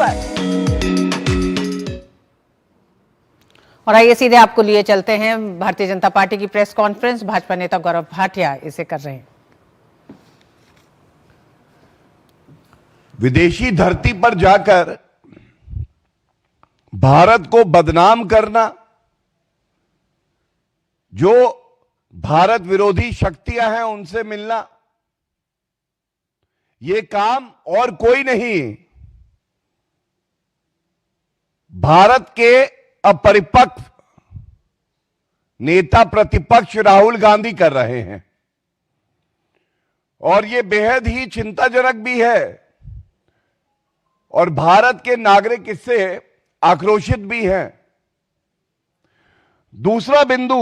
पर। और आइए सीधे आपको लिए चलते हैं भारतीय जनता पार्टी की प्रेस कॉन्फ्रेंस। भाजपा नेता गौरव भाटिया इसे कर रहे हैं। विदेशी धरती पर जाकर भारत को बदनाम करना, जो भारत विरोधी शक्तियां हैं उनसे मिलना, यह काम और कोई नहीं, भारत के अपरिपक्व नेता प्रतिपक्ष राहुल गांधी कर रहे हैं। और यह बेहद ही चिंताजनक भी है और भारत के नागरिक इससे आक्रोशित भी हैं। दूसरा बिंदु,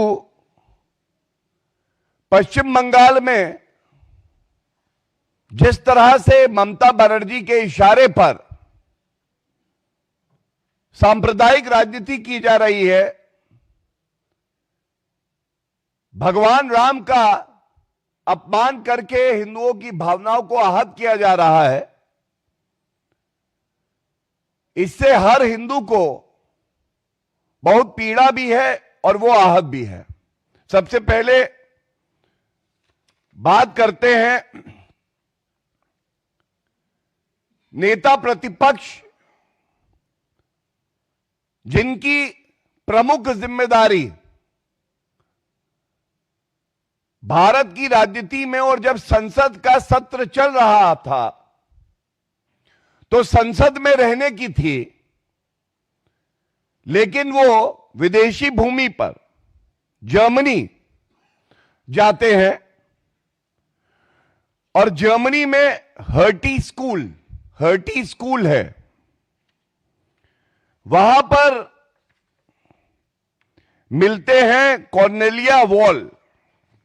पश्चिम बंगाल में जिस तरह से ममता बनर्जी के इशारे पर सांप्रदायिक राजनीति की जा रही है, भगवान राम का अपमान करके हिंदुओं की भावनाओं को आहत किया जा रहा है, इससे हर हिंदू को बहुत पीड़ा भी है और वो आहत भी है। सबसे पहले बात करते हैं नेता प्रतिपक्ष जिनकी प्रमुख जिम्मेदारी भारत की राजनीति में, और जब संसद का सत्र चल रहा था तो संसद में रहने की थी, लेकिन वो विदेशी भूमि पर जर्मनी जाते हैं और जर्मनी में हर्टी स्कूल है, वहां पर मिलते हैं कॉर्नेलिया वॉल।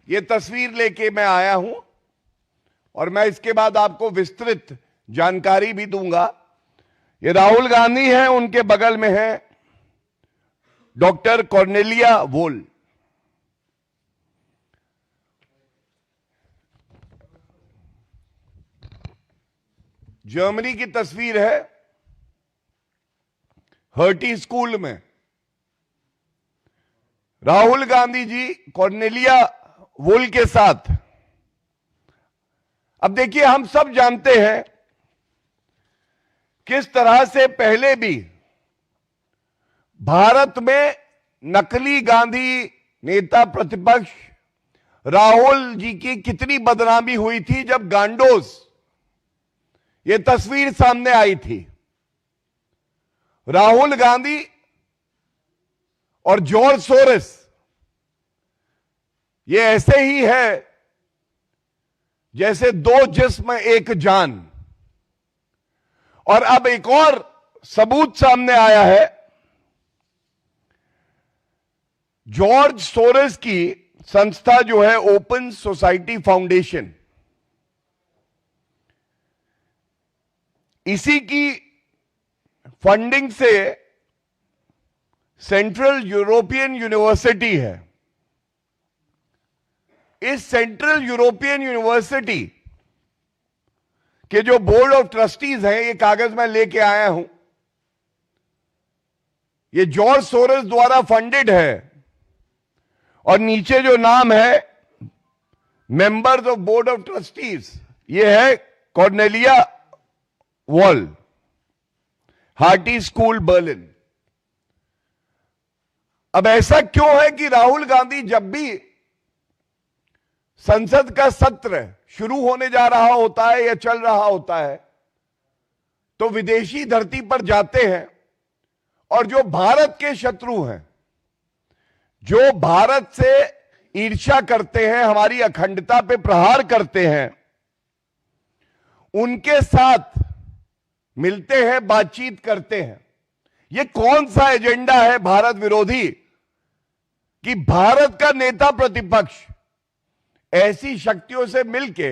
ये तस्वीर लेके मैं आया हूं और मैं इसके बाद आपको विस्तृत जानकारी भी दूंगा। ये राहुल गांधी हैं, उनके बगल में है डॉक्टर कॉर्नेलिया वॉल। जर्मनी की तस्वीर है, हर्टी स्कूल में राहुल गांधी जी कॉर्नेलिया वॉल के साथ। अब देखिए, हम सब जानते हैं किस तरह से पहले भी भारत में नकली गांधी नेता प्रतिपक्ष राहुल जी की कितनी बदनामी हुई थी जब गांडोज ये तस्वीर सामने आई थी। राहुल गांधी और जॉर्ज सोरेस ये ऐसे ही है जैसे दो जिस्म एक जान। और अब एक और सबूत सामने आया है, जॉर्ज सोरेस की संस्था जो है ओपन सोसाइटी फाउंडेशन, इसी की फंडिंग से सेंट्रल यूरोपियन यूनिवर्सिटी है। इस सेंट्रल यूरोपियन यूनिवर्सिटी के जो बोर्ड ऑफ ट्रस्टीज हैं, ये कागज मैं लेके आया हूं, ये जॉर्ज सोरेस द्वारा फंडेड है और नीचे जो नाम है members of board of trustees, ये है Cornelia wall, hearty school Berlin. अब ऐसा क्यों है कि राहुल गांधी जब भी संसद का सत्र शुरू होने जा रहा होता है या चल रहा होता है तो विदेशी धरती पर जाते हैं और जो भारत के शत्रु हैं, जो भारत से ईर्ष्या करते हैं, हमारी अखंडता पे प्रहार करते हैं, उनके साथ मिलते हैं, बातचीत करते हैं। यह कौन सा एजेंडा है भारत विरोधी कि भारत का नेता प्रतिपक्ष ऐसी शक्तियों से मिलके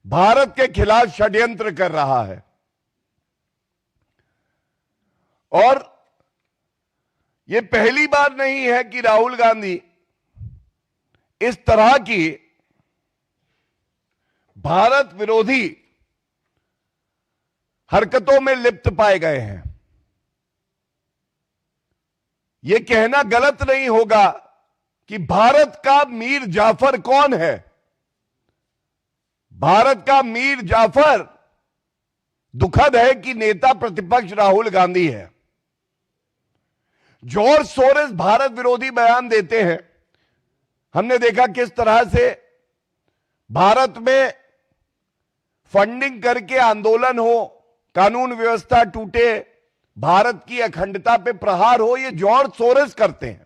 भारत के खिलाफ षड्यंत्र कर रहा है। और यह पहली बार नहीं है कि राहुल गांधी इस तरह की भारत विरोधी हरकतों में लिप्त पाए गए हैं। यह कहना गलत नहीं होगा कि भारत का मीर जाफर कौन है। भारत का मीर जाफर दुखद है कि नेता प्रतिपक्ष राहुल गांधी है। जॉर्ज सोरेस भारत विरोधी बयान देते हैं। हमने देखा किस तरह से भारत में फंडिंग करके आंदोलन हो, कानून व्यवस्था टूटे, भारत की अखंडता पे प्रहार हो, ये जॉर्ज सोरेस करते हैं,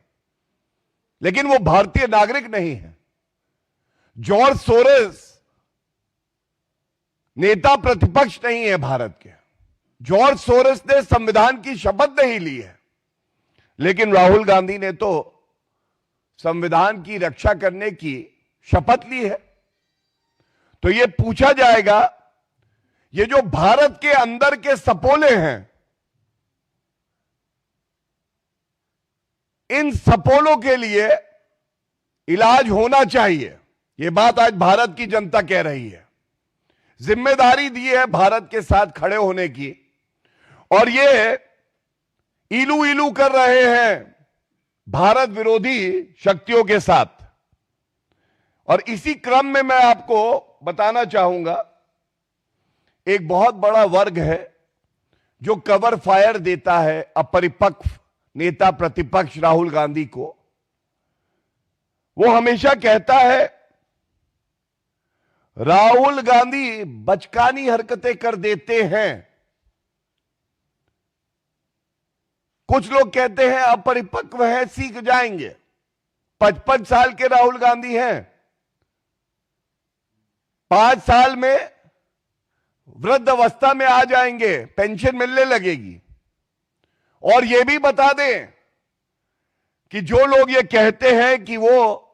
लेकिन वो भारतीय नागरिक नहीं है। जॉर्ज सोरेस नेता प्रतिपक्ष नहीं है भारत के। जॉर्ज सोरेस ने संविधान की शपथ नहीं ली है, लेकिन राहुल गांधी ने तो संविधान की रक्षा करने की शपथ ली है। तो यह पूछा जाएगा, ये जो भारत के अंदर के सपोले हैं, इन सपोलों के लिए इलाज होना चाहिए। यह बात आज भारत की जनता कह रही है। जिम्मेदारी दी है भारत के साथ खड़े होने की, और ये इलू इलू कर रहे हैं भारत विरोधी शक्तियों के साथ। और इसी क्रम में मैं आपको बताना चाहूंगा, एक बहुत बड़ा वर्ग है जो कवर फायर देता है अपरिपक्व नेता प्रतिपक्ष राहुल गांधी को। वो हमेशा कहता है राहुल गांधी बचकानी हरकतें कर देते हैं। कुछ लोग कहते हैं अपरिपक्व है, सीख जाएंगे। 55 साल के राहुल गांधी हैं, 5 साल में वृद्ध अवस्था में आ जाएंगे, पेंशन मिलने लगेगी। और यह भी बता दें कि जो लोग ये कहते हैं कि वो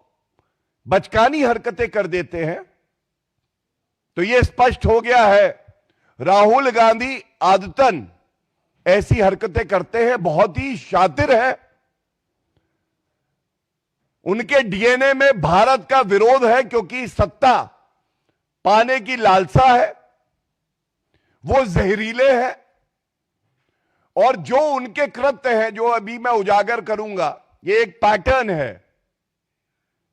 बचकानी हरकतें कर देते हैं, तो यह स्पष्ट हो गया है राहुल गांधी आदतन ऐसी हरकतें करते हैं, बहुत ही शातिर है। उनके डीएनए में भारत का विरोध है, क्योंकि सत्ता पाने की लालसा है, वो जहरीले हैं। और जो उनके कृत्य हैं, जो अभी मैं उजागर करूंगा, ये एक पैटर्न है।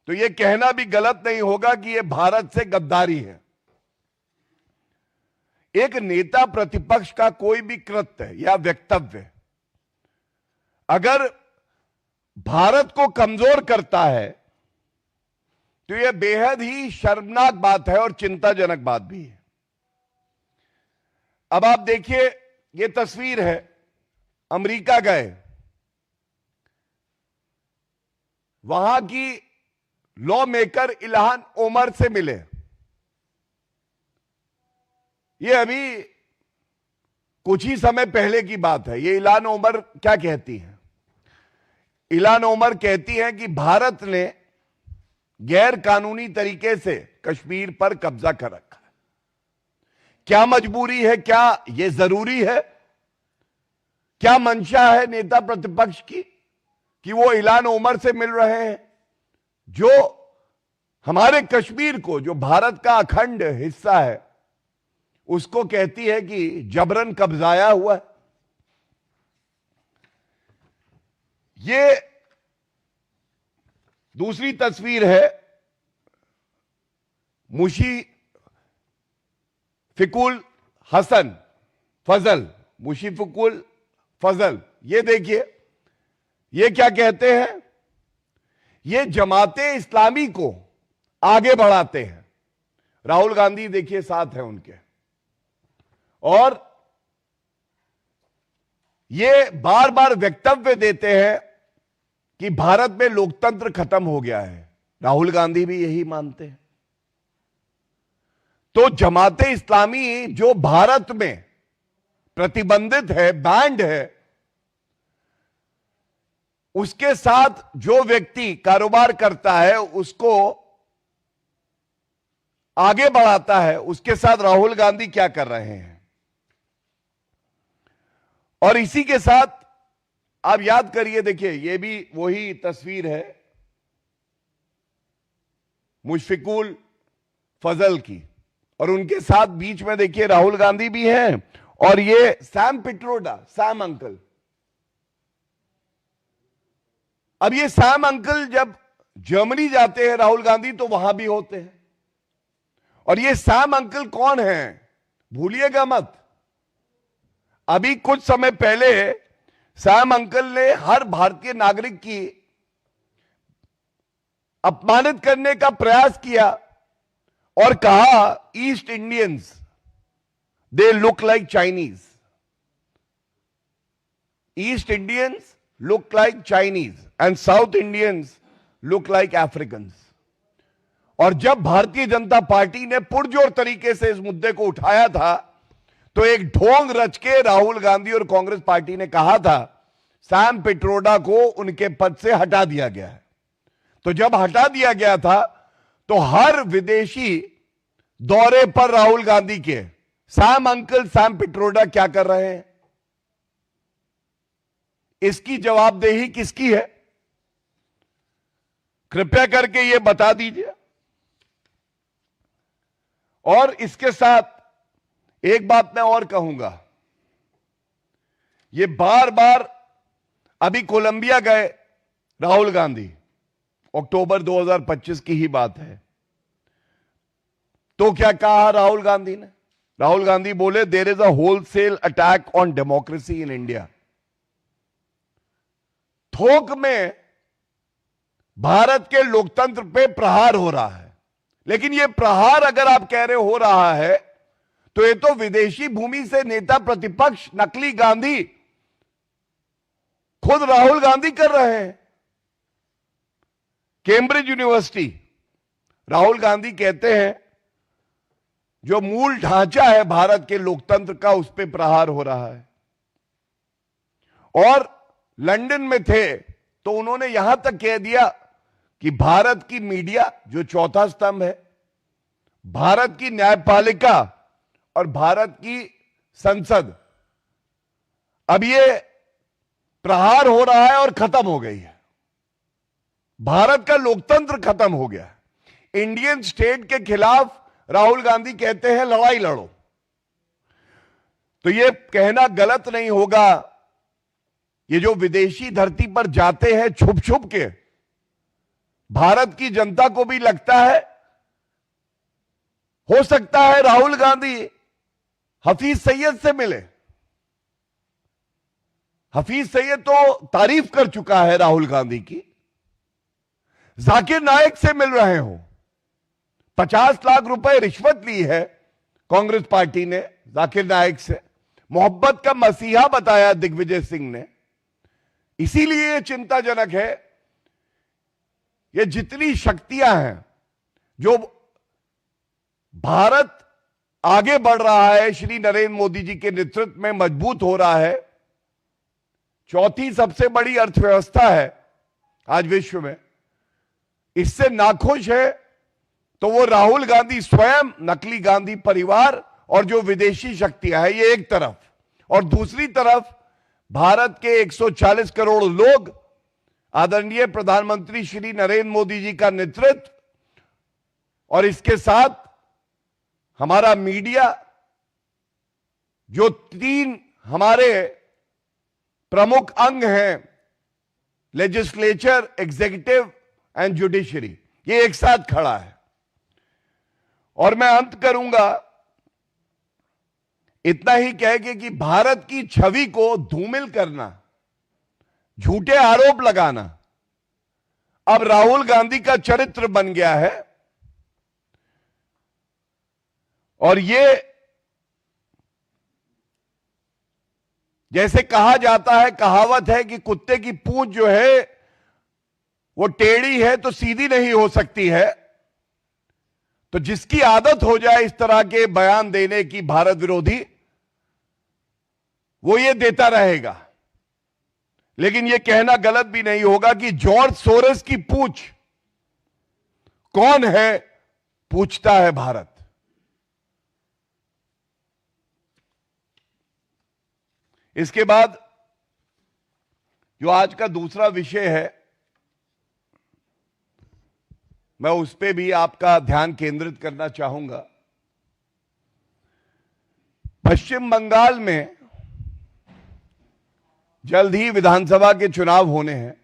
तो ये कहना भी गलत नहीं होगा कि ये भारत से गद्दारी है। एक नेता प्रतिपक्ष का कोई भी कृत्य या वक्तव्य अगर भारत को कमजोर करता है, तो यह बेहद ही शर्मनाक बात है और चिंताजनक बात भी है। अब आप देखिए, यह तस्वीर है, अमेरिका गए, वहां की लॉ मेकर इल्हान ओमर से मिले। ये अभी कुछ ही समय पहले की बात है। ये इल्हान ओमर क्या कहती हैं? इल्हान ओमर कहती हैं कि भारत ने गैर कानूनी तरीके से कश्मीर पर कब्जा कर रखा है। क्या मजबूरी है? क्या यह जरूरी है? क्या मंशा है नेता प्रतिपक्ष की कि वो इल्हान ओमर से मिल रहे हैं, जो हमारे कश्मीर को, जो भारत का अखंड हिस्सा है, उसको कहती है कि जबरन कब्जाया हुआ है। ये दूसरी तस्वीर है मुशीफिकुल हसन फजल, मुशीफिकुल फजल। ये देखिए, ये क्या कहते हैं? ये जमाते इस्लामी को आगे बढ़ाते हैं। राहुल गांधी देखिए साथ है उनके, और ये बार बार वक्तव्य देते हैं कि भारत में लोकतंत्र खत्म हो गया है। राहुल गांधी भी यही मानते हैं। तो जमाते इस्लामी जो भारत में प्रतिबंधित है, बैंड है, उसके साथ जो व्यक्ति कारोबार करता है, उसको आगे बढ़ाता है, उसके साथ राहुल गांधी क्या कर रहे हैं। और इसी के साथ आप याद करिए, देखिए ये भी वही तस्वीर है मुशफिकुल फजल की, और उनके साथ बीच में देखिए राहुल गांधी भी हैं, और ये सैम पिट्रोडा, सैम अंकल, अब ये सैम अंकल जब जर्मनी जाते हैं राहुल गांधी तो वहां भी होते हैं। और ये सैम अंकल कौन है भूलिएगा मत। अभी कुछ समय पहले सैम अंकल ने हर भारतीय नागरिक की अपमानित करने का प्रयास किया और कहा east Indians they look like Chinese, east Indians look like Chinese and south Indians look like Africans. और जब भारतीय जनता पार्टी ने पुरजोर तरीके से इस मुद्दे को उठाया था तो एक ढोंग रच के राहुल गांधी और कांग्रेस पार्टी ने कहा था सैम पिट्रोडा को उनके पद से हटा दिया गया है। तो जब हटा दिया गया था तो हर विदेशी दौरे पर राहुल गांधी के सैम अंकल सैम पिट्रोडा क्या कर रहे हैं, इसकी जवाबदेही किसकी है? कृपया करके यह बता दीजिए। और इसके साथ एक बात मैं और कहूंगा, ये बार बार अभी कोलंबिया गए राहुल गांधी, अक्टूबर 2025 की ही बात है। तो क्या कहा राहुल गांधी ने? राहुल गांधी बोले there is a wholesale attack on democracy in India. थोक में भारत के लोकतंत्र पे प्रहार हो रहा है। लेकिन यह प्रहार अगर आप कह रहे हो रहा है तो यह तो विदेशी भूमि से नेता प्रतिपक्ष नकली गांधी खुद राहुल गांधी कर रहे हैं। कैम्ब्रिज यूनिवर्सिटी, राहुल गांधी कहते हैं जो मूल ढांचा है भारत के लोकतंत्र का उस पर प्रहार हो रहा है। और लंदन में थे तो उन्होंने यहां तक कह दिया कि भारत की मीडिया जो चौथा स्तंभ है, भारत की न्यायपालिका और भारत की संसद, अब ये प्रहार हो रहा है और खत्म हो गई है। भारत का लोकतंत्र खत्म हो गया है। इंडियन स्टेट के खिलाफ राहुल गांधी कहते हैं लड़ाई लड़ो। तो यह कहना गलत नहीं होगा, ये जो विदेशी धरती पर जाते हैं छुप छुप के, भारत की जनता को भी लगता है हो सकता है राहुल गांधी हफीज सईद से मिले। हफीज सईद तो तारीफ कर चुका है राहुल गांधी की। जाकिर नाइक से मिल रहे हो, 50 लाख रुपए रिश्वत ली है कांग्रेस पार्टी ने जाकिर नाइक से, मोहब्बत का मसीहा बताया दिग्विजय सिंह ने। इसीलिए यह चिंताजनक है। ये जितनी शक्तियां हैं जो भारत आगे बढ़ रहा है, श्री नरेंद्र मोदी जी के नेतृत्व में मजबूत हो रहा है, चौथी सबसे बड़ी अर्थव्यवस्था है आज विश्व में, इससे नाखुश है तो वो राहुल गांधी स्वयं, नकली गांधी परिवार और जो विदेशी शक्तियां हैं ये एक तरफ, और दूसरी तरफ भारत के 140 करोड़ लोग, आदरणीय प्रधानमंत्री श्री नरेंद्र मोदी जी का नेतृत्व, और इसके साथ हमारा मीडिया, जो 3 हमारे प्रमुख अंग हैं, लेजिस्लेचर, एग्जीक्यूटिव एंड जुडिशरी, ये एक साथ खड़ा है। और मैं अंत करूंगा इतना ही कह के कि भारत की छवि को धूमिल करना, झूठे आरोप लगाना अब राहुल गांधी का चरित्र बन गया है। और ये जैसे कहा जाता है, कहावत है कि कुत्ते की पूंछ जो है वो टेढ़ी है तो सीधी नहीं हो सकती है। तो जिसकी आदत हो जाए इस तरह के बयान देने की भारत विरोधी, वो ये देता रहेगा। लेकिन ये कहना गलत भी नहीं होगा कि जॉर्ज सोरोस की पूंछ कौन है, पूछता है भारत। इसके बाद जो आज का दूसरा विषय है, मैं उस पे भी आपका ध्यान केंद्रित करना चाहूंगा। पश्चिम बंगाल में जल्द ही विधानसभा के चुनाव होने हैं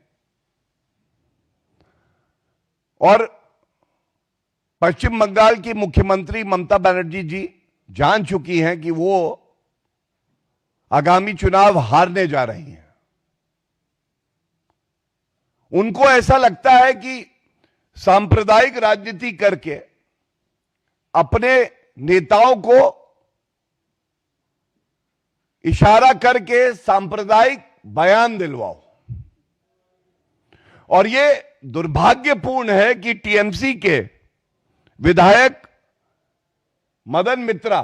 और पश्चिम बंगाल की मुख्यमंत्री ममता बनर्जी जी जान चुकी हैं कि वो आगामी चुनाव हारने जा रही हैं। उनको ऐसा लगता है कि सांप्रदायिक राजनीति करके अपने नेताओं को इशारा करके सांप्रदायिक बयान दिलवाओ। और ये दुर्भाग्यपूर्ण है कि टीएमसी के विधायक मदन मित्रा,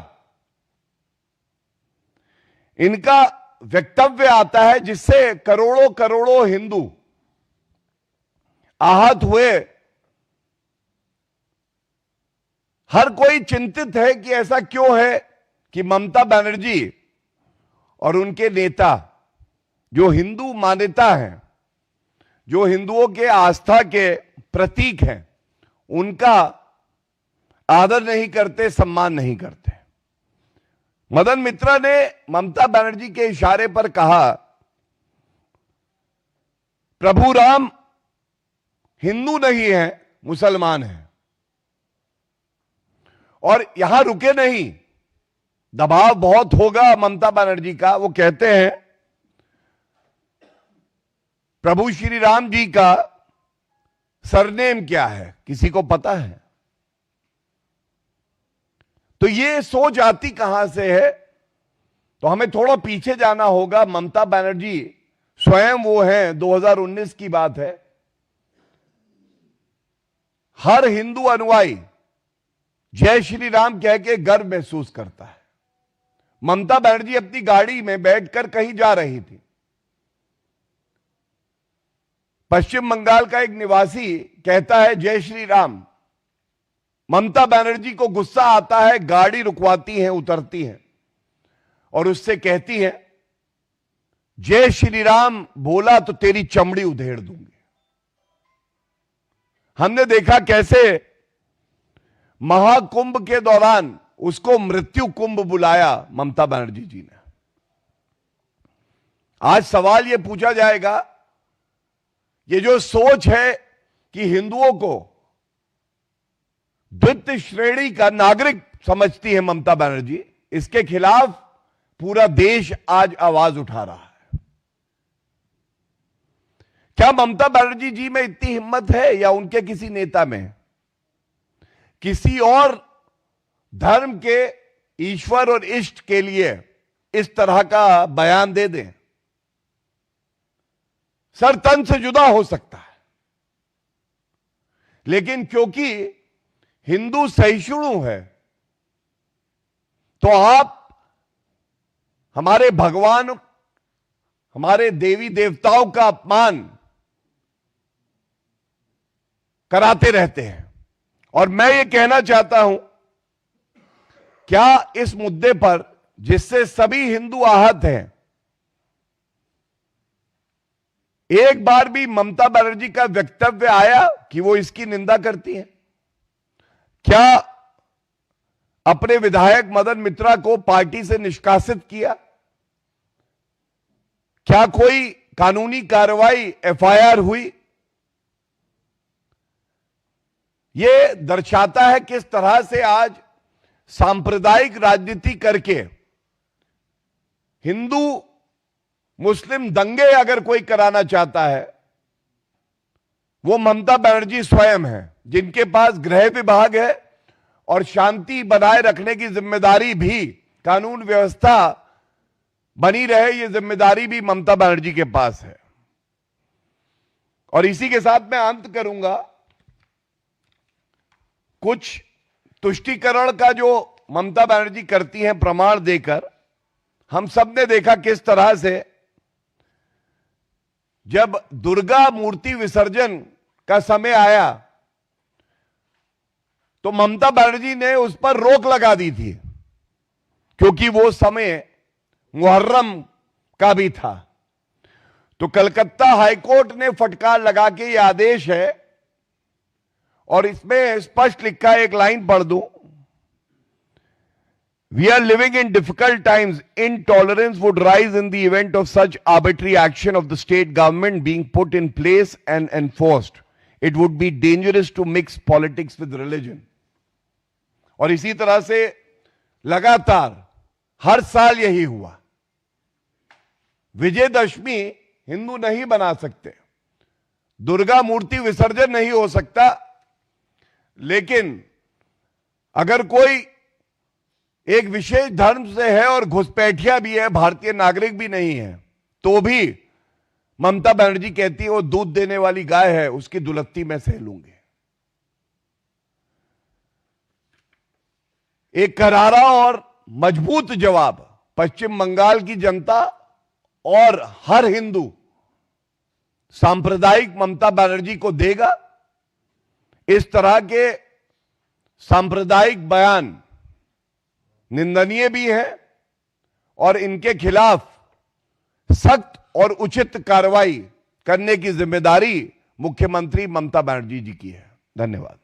इनका वक्तव्य आता है जिससे करोड़ों करोड़ों हिंदू आहत हुए। हर कोई चिंतित है कि ऐसा क्यों है कि ममता बनर्जी और उनके नेता जो हिंदू मान्यता है, जो हिंदुओं के आस्था के प्रतीक हैं, उनका आदर नहीं करते, सम्मान नहीं करते। मदन मित्रा ने ममता बनर्जी के इशारे पर कहा, प्रभु राम हिंदू नहीं है, मुसलमान है। और यहां रुके नहीं, दबाव बहुत होगा ममता बनर्जी का। वो कहते हैं प्रभु श्री राम जी का सरनेम क्या है, किसी को पता है? तो ये सोच आती कहां से है? तो हमें थोड़ा पीछे जाना होगा। ममता बनर्जी स्वयं वो हैं, 2019 की बात है, हर हिंदू अनुयायी जय श्री राम कह के गर्व महसूस करता है। ममता बनर्जी अपनी गाड़ी में बैठकर कहीं जा रही थी। पश्चिम बंगाल का एक निवासी कहता है जय श्री राम। ममता बनर्जी को गुस्सा आता है, गाड़ी रुकवाती है, उतरती है और उससे कहती है जय श्री राम बोला तो तेरी चमड़ी उधेड़ दूंगी। हमने देखा कैसे महाकुंभ के दौरान उसको मृत्यु कुंभ बुलाया ममता बनर्जी जी ने। आज सवाल यह पूछा जाएगा, ये जो सोच है कि हिंदुओं को द्वितीय श्रेणी का नागरिक समझती है ममता बनर्जी, इसके खिलाफ पूरा देश आज आवाज उठा रहा है। क्या ममता बनर्जी जी में इतनी हिम्मत है या उनके किसी नेता में? किसी और धर्म के ईश्वर और इष्ट के लिए इस तरह का बयान दे दें? सर तन से जुदा हो सकता है, लेकिन क्योंकि हिंदू सहिष्णु है तो आप हमारे भगवान, हमारे देवी देवताओं का अपमान कराते रहते हैं। और मैं ये कहना चाहता हूं, क्या इस मुद्दे पर जिससे सभी हिंदू आहत हैं, एक बार भी ममता बनर्जी का वक्तव्य आया कि वो इसकी निंदा करती है? क्या अपने विधायक मदन मित्रा को पार्टी से निष्कासित किया? क्या कोई कानूनी कार्रवाई, एफआईआर हुई? यह दर्शाता है किस तरह से आज सांप्रदायिक राजनीति करके हिंदू मुस्लिम दंगे अगर कोई कराना चाहता है, वो ममता बनर्जी स्वयं है, जिनके पास गृह विभाग है और शांति बनाए रखने की जिम्मेदारी भी, कानून व्यवस्था बनी रहे, ये जिम्मेदारी भी ममता बनर्जी के पास है। और इसी के साथ मैं अंत करूंगा। कुछ तुष्टीकरण का जो ममता बनर्जी करती हैं प्रमाण देकर, हम सब ने देखा किस तरह से जब दुर्गा मूर्ति विसर्जन का समय आया तो ममता बनर्जी ने उस पर रोक लगा दी थी, क्योंकि वो समय मुहर्रम का भी था। तो कलकत्ता हाईकोर्ट ने फटकार लगा के ये आदेश है, और इसमें स्पष्ट लिखा है, एक लाइन पढ़ दूं, We are living in difficult times. Intolerance would rise in the event of such arbitrary action of the state government being put in place and enforced. It would be dangerous to mix politics with religion. और इसी तरह से लगातार हर साल यही हुआ। विजयदशमी हिंदू नहीं बना सकते, दुर्गा मूर्ति विसर्जन नहीं हो सकता, लेकिन अगर कोई एक विशेष धर्म से है और घुसपैठिया भी है, भारतीय नागरिक भी नहीं है, तो भी ममता बनर्जी कहती है वो दूध देने वाली गाय है, उसकी दुलत्ती मैं सह लूंगी। एक करारा और मजबूत जवाब पश्चिम बंगाल की जनता और हर हिंदू सांप्रदायिक ममता बनर्जी को देगा। इस तरह के सांप्रदायिक बयान निंदनीय भी है और इनके खिलाफ सख्त और उचित कार्रवाई करने की जिम्मेदारी मुख्यमंत्री ममता बनर्जी जी की है। धन्यवाद।